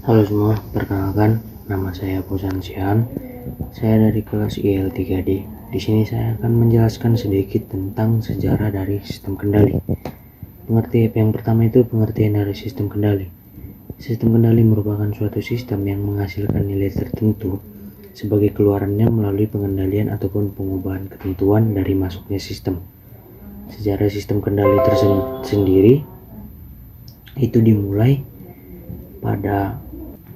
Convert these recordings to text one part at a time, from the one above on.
Halo semua, perkenalkan nama saya Pusan Sihan. Saya dari kelas IL 3D. Di sini saya akan menjelaskan sedikit tentang sejarah dari sistem kendali. Yang pertama itu pengertian dari sistem kendali. Sistem kendali merupakan suatu sistem yang menghasilkan nilai tertentu sebagai keluarannya melalui pengendalian ataupun pengubahan ketentuan dari masuknya sistem. Sejarah sistem kendali tersendiri itu dimulai pada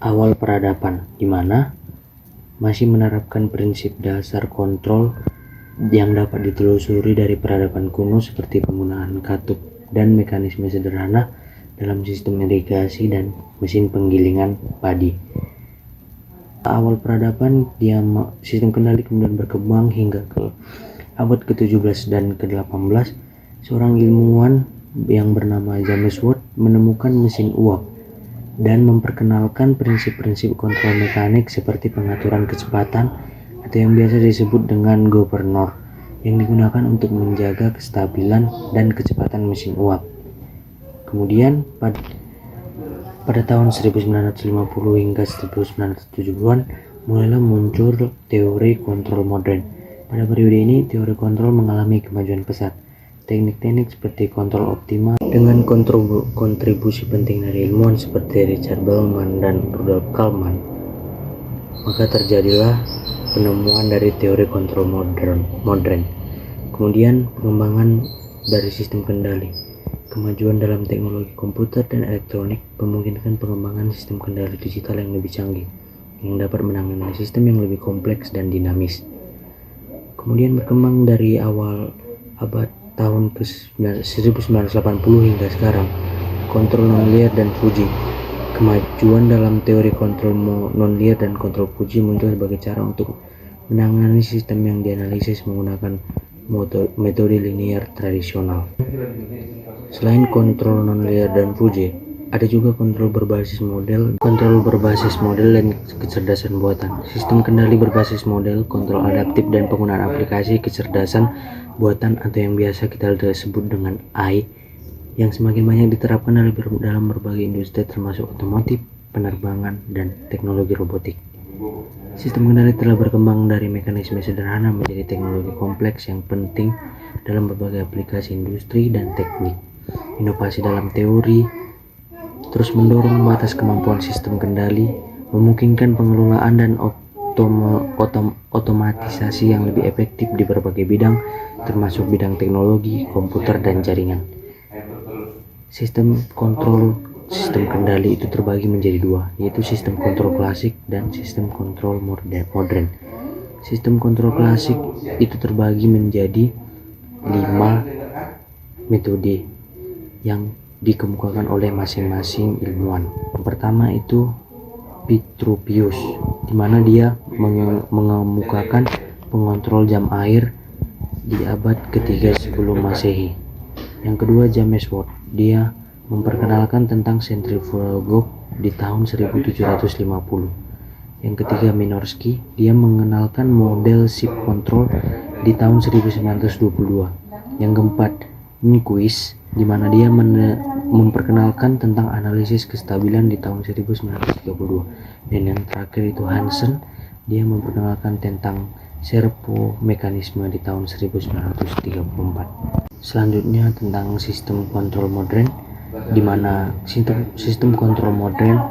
awal peradaban, di mana masih menerapkan prinsip dasar kontrol yang dapat ditelusuri dari peradaban kuno seperti penggunaan katup dan mekanisme sederhana dalam sistem irigasi dan mesin penggilingan padi. Awal peradaban, sistem kendali kemudian berkembang hingga ke abad ke-17 dan ke-18. Seorang ilmuwan yang bernama James Watt menemukan mesin uap dan memperkenalkan prinsip-prinsip kontrol mekanik seperti pengaturan kecepatan atau yang biasa disebut dengan governor, yang digunakan untuk menjaga kestabilan dan kecepatan mesin uap. Kemudian pada tahun 1950 hingga 1970-an mulailah muncul teori kontrol modern. Pada periode ini teori kontrol mengalami kemajuan pesat. Teknik-teknik seperti kontrol optimal dengan kontribusi penting dari ilmuwan seperti Richard Bellman dan Rudolf Kalman, maka terjadilah penemuan dari teori kontrol modern. Kemudian pengembangan dari sistem kendali. Kemajuan dalam teknologi komputer dan elektronik memungkinkan pengembangan sistem kendali digital yang lebih canggih, yang dapat menangani sistem yang lebih kompleks dan dinamis. Kemudian berkembang dari awal abad tahun ke 1980 hingga sekarang, kontrol nonlinear dan Fuji. Kemajuan dalam teori kontrol nonlinear dan kontrol Fuji muncul sebagai cara untuk menangani sistem yang dianalisis menggunakan metode linear tradisional. Selain kontrol nonlinear dan Fuji, ada juga kontrol berbasis model dan kecerdasan buatan. Sistem kendali berbasis model, kontrol adaptif, dan penggunaan aplikasi kecerdasan buatan atau yang biasa kita sebut dengan AI, yang semakin banyak diterapkan dalam berbagai industri termasuk otomotif, penerbangan, dan teknologi robotik. Sistem kendali telah berkembang dari mekanisme sederhana menjadi teknologi kompleks yang penting dalam berbagai aplikasi industri dan teknik. Inovasi dalam teori terus mendorong batas kemampuan sistem kendali, memungkinkan pengelolaan dan otomatisasi yang lebih efektif di berbagai bidang, termasuk bidang teknologi, komputer, dan jaringan. Sistem kendali itu terbagi menjadi dua, yaitu sistem kontrol klasik dan sistem kontrol modern. Sistem kontrol klasik itu terbagi menjadi 5 metode yang dikemukakan oleh masing-masing ilmuwan. Yang pertama itu Vitruvius, di mana dia mengemukakan pengontrol jam air di abad ketiga sebelum Masehi. Yang kedua James Watt, dia memperkenalkan tentang centrifugal di tahun 1750. Yang ketiga Minorski, dia mengenalkan model ship control di tahun 1922. Yang keempat Nyquist, di mana dia memperkenalkan tentang analisis kestabilan di tahun 1932. Dan yang terakhir itu Hansen, dia memperkenalkan tentang servo mekanisme di tahun 1934. Selanjutnya tentang sistem kontrol modern, di mana sistem kontrol modern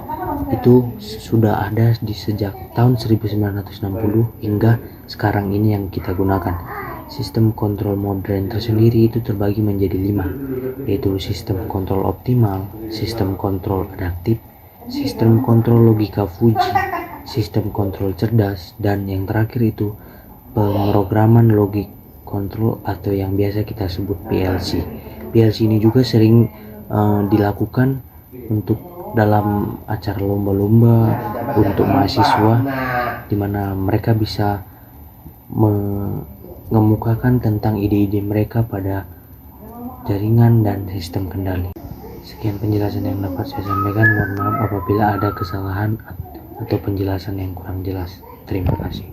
itu sudah ada sejak tahun 1960 hingga sekarang ini yang kita gunakan. Sistem kontrol modern tersendiri itu terbagi menjadi 5, yaitu sistem kontrol optimal, sistem kontrol adaptif, sistem kontrol logika Fuji, sistem kontrol cerdas, dan yang terakhir itu pemrograman logik kontrol atau yang biasa kita sebut PLC. PLC ini juga sering dilakukan untuk dalam acara lomba-lomba untuk mahasiswa, di mana mereka bisa mengemukakan tentang ide-ide mereka pada jaringan dan sistem kendali. Sekian penjelasan yang dapat saya sampaikan. Mohon maaf apabila ada kesalahan atau penjelasan yang kurang jelas. Terima kasih.